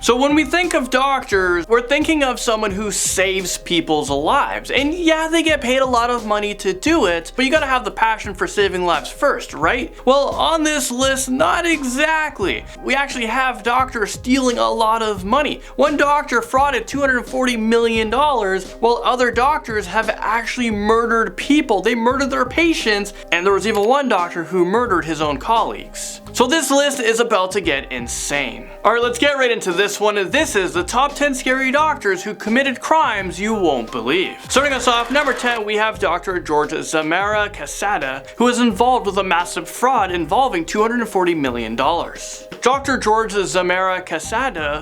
So when we think of doctors, we're thinking of someone who saves people's lives. And yeah, they get paid a lot of money to do it, but you gotta have the passion for saving lives first, right? Well, on this list, not exactly. We actually have doctors stealing a lot of money. One doctor frauded $240 million, while other doctors have actually murdered people. They murdered their patients, and there was even one doctor who murdered his own colleagues. So this list is about to get insane. Alright, let's get right into this one. This is the top 10 scary doctors who committed crimes you won't believe. Starting us off, number 10, we have Dr. Jorge Zamora, who is involved with a massive fraud involving $240 million. Dr. Jorge Zamora,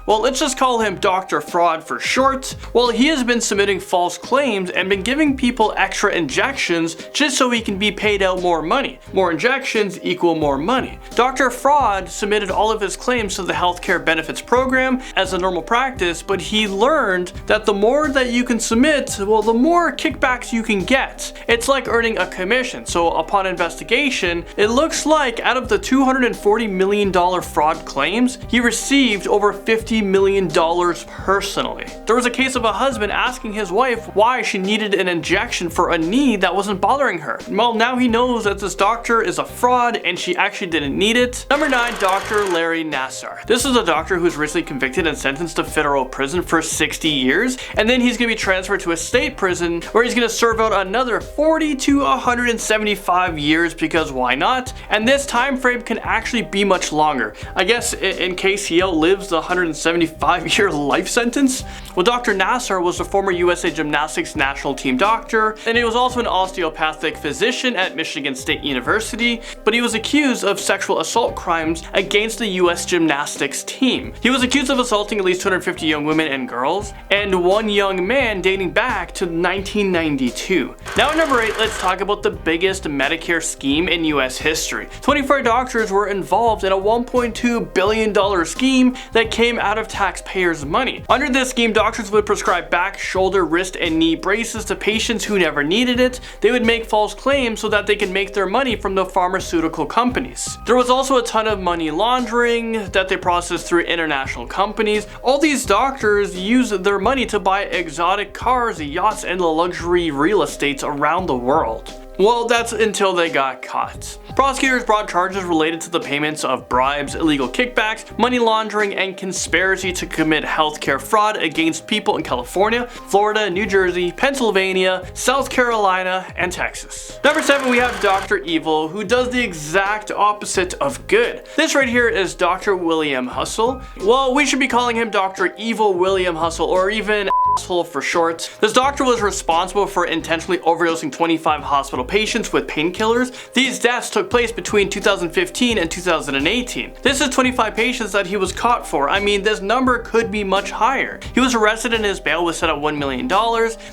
well, let's just call him Dr. Fraud for short. Well, he has been submitting false claims and been giving people extra injections just so he can be paid out more money. More injections equal more money. Dr. Fraud submitted all of his claims to the healthcare benefits program as a normal practice, but he learned that the more that you can submit, well, the more kickbacks you can get. It's like earning a commission. So upon investigation, it looks like out of the $240 million fraud claims, he received over $50 million personally. There was a case of a husband asking his wife why she needed an injection for a knee that wasn't bothering her. Well, now he knows that this doctor is a fraud and she actually didn't need it. Number 9, Dr. Larry Nassar. This is a doctor who was recently convicted and sentenced to federal prison for 60 years, and then he's gonna be transferred to a state prison where he's gonna serve out another 40 to 175 years, because why not? And this time frame can actually be much longer. I guess in case he outlives the 175-year life sentence. Well, Dr. Nassar was a former USA Gymnastics national team doctor, and he was also an osteopathic physician at Michigan State University, but he was accused of sexual assault crimes against the US gymnastics team. He was accused of assaulting at least 250 young women and girls, and one young man dating back to 1992. Now at number 8, let's talk about the biggest Medicare scheme in US history. 24 doctors were involved in a $1.2 billion scheme that came out of taxpayers' money. Under this scheme, doctors would prescribe back, shoulder, wrist, and knee braces to patients who never needed it. They would make false claims so that they could make their money from the pharmaceutical companies. There was also a ton of money laundering that they processed through international companies. All these doctors used their money to buy exotic cars, yachts, and luxury real estates around the world. Well, that's until they got caught. Prosecutors brought charges related to the payments of bribes, illegal kickbacks, money laundering, and conspiracy to commit healthcare fraud against people in California, Florida, New Jersey, Pennsylvania, South Carolina, and Texas. Number 7, we have Dr. Evil, who does the exact opposite of good. This right here is Dr. William Husel. Well, we should be calling him Dr. Evil William Husel, or even asshole for short. This doctor was responsible for intentionally overdosing 25 hospital patients with painkillers. These deaths took place between 2015 and 2018. This is 25 patients that he was caught for. I mean, this number could be much higher. He was arrested and his bail was set at $1 million.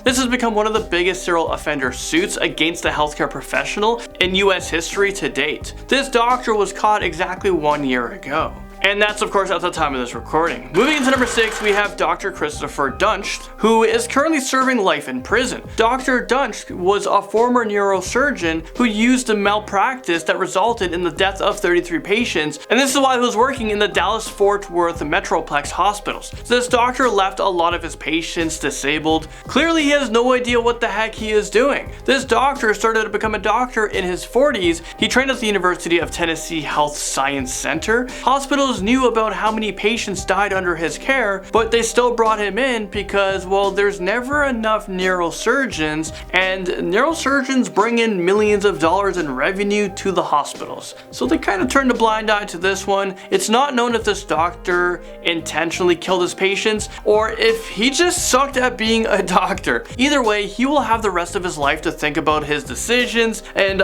This has become one of the biggest serial offender suits against a healthcare professional in US history to date. This doctor was caught exactly 1 year ago. And that's of course at the time of this recording. Moving into number 6, we have Dr. Christopher Duntsch, who is currently serving life in prison. Dr. Duntsch was a former neurosurgeon who used a malpractice that resulted in the death of 33 patients, and this is while he was working in the Dallas-Fort Worth Metroplex hospitals. So this doctor left a lot of his patients disabled. Clearly he has no idea what the heck he is doing. This doctor started to become a doctor in his 40s. He trained at the University of Tennessee Health Science Center. Hospitals knew about how many patients died under his care, but they still brought him in because, well, there's never enough neurosurgeons, and neurosurgeons bring in millions of dollars in revenue to the hospitals. So they kind of turned a blind eye to this one. It's not known if this doctor intentionally killed his patients or if he just sucked at being a doctor. Either way, he will have the rest of his life to think about his decisions and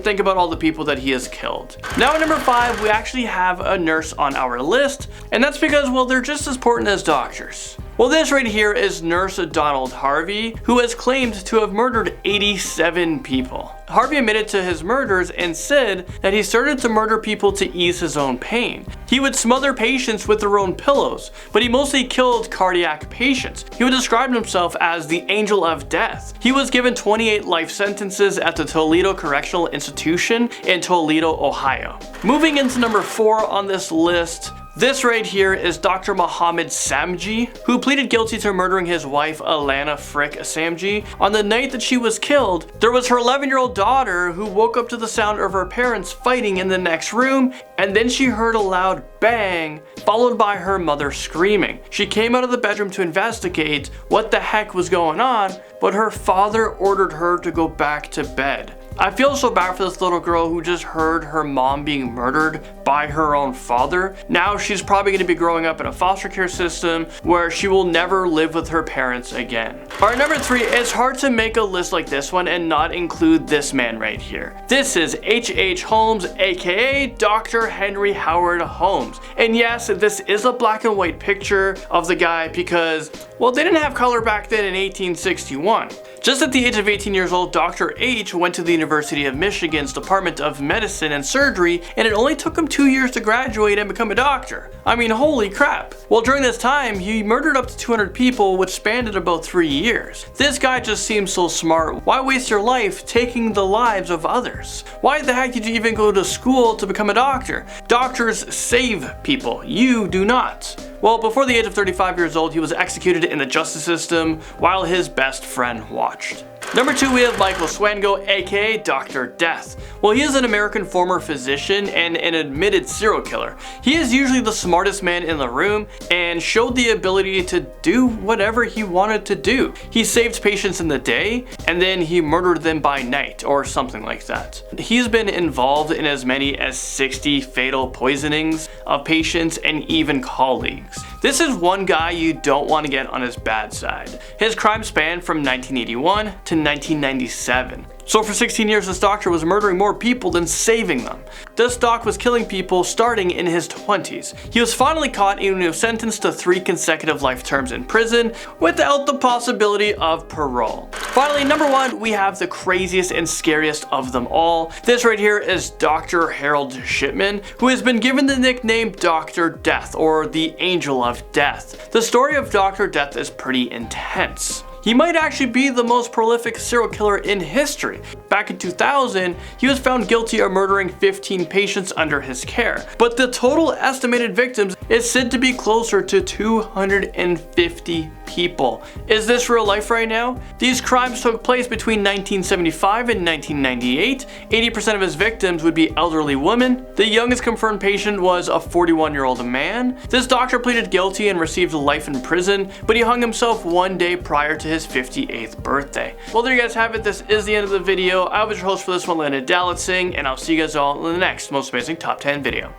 think about all the people that he has killed. Now at number 5, we actually have a nurse on our list, and that's because, well, they're just as important as doctors. Well, this right here is Nurse Donald HARVEY, who has claimed to have murdered 87 people. HARVEY admitted to his murders and said that he started to murder people to ease his own pain. He would smother patients with their own pillows, but he mostly killed cardiac patients. He would describe himself as the angel of death. He was given 28 life sentences at the Toledo Correctional Institution in Toledo, Ohio. Moving into number 4 on this list, This right here is Dr. Mohammed Samji, who pleaded guilty to murdering his wife Alana Frick Samji. On the night that she was killed, there was her 11-year-old daughter who woke up to the sound of her parents fighting in the next room, and then she heard a loud bang, followed by her mother screaming. She came out of the bedroom to investigate what the heck was going on, but her father ordered her to go back to bed. I feel so bad for this little girl who just heard her mom being murdered by her own father. Now she's probably going to be growing up in a foster care system where she will never live with her parents again. Alright, number 3, it's hard to make a list like this one and not include this man right here. This is H.H. Holmes, aka Dr. Henry Howard Holmes. And yes, this is a black and white picture of the guy because, well, they didn't have color back then in 1861. Just at the age of 18 years old, Dr. H went to the University of Michigan's Department of Medicine and Surgery, and it only took him 2 years to graduate and become a doctor. I mean, holy crap. Well, during this time, he murdered up to 200 people, which spanned about 3 years. This guy just seems so smart. Why waste your life taking the lives of others? Why the heck did you even go to school to become a doctor? Doctors save people. You do not. Well, before the age of 35 years old, he was executed in the justice system while his best friend watched. Number 2, we have Michael Swango, aka Dr. Death. Well, he is an American former physician and an admitted serial killer. He is usually the smartest man in the room and showed the ability to do whatever he wanted to do. He saved patients in the day and then he murdered them by night or something like that. He's been involved in as many as 60 fatal poisonings of patients and even colleagues. This is one guy you don't want to get on his bad side. His crime spanned from 1981 to 1997. So for 16 years, this doctor was murdering more people than saving them. This doc was killing people starting in his 20s. He was finally caught and he was sentenced to 3 consecutive life terms in prison without the possibility of parole. Finally, number 1, we have the craziest and scariest of them all. This right here is Dr. Harold Shipman, who has been given the nickname Dr. Death or the Angel of Death. The story of Dr. Death is pretty intense. He might actually be the most prolific serial killer in history. Back in 2000, he was found guilty of murdering 15 patients under his care, but the total estimated victims is said to be closer to 250 people. Is this real life right now? These crimes took place between 1975 and 1998. 80% of his victims would be elderly women. The youngest confirmed patient was a 41-year-old man. This doctor pleaded guilty and received life in prison, but he hung himself 1 day prior to his 58th birthday. Well, there you guys have it. This is the end of the video. I was your host for this one, Landon Dallatsing, and I'll see you guys all in the next most amazing top 10 video.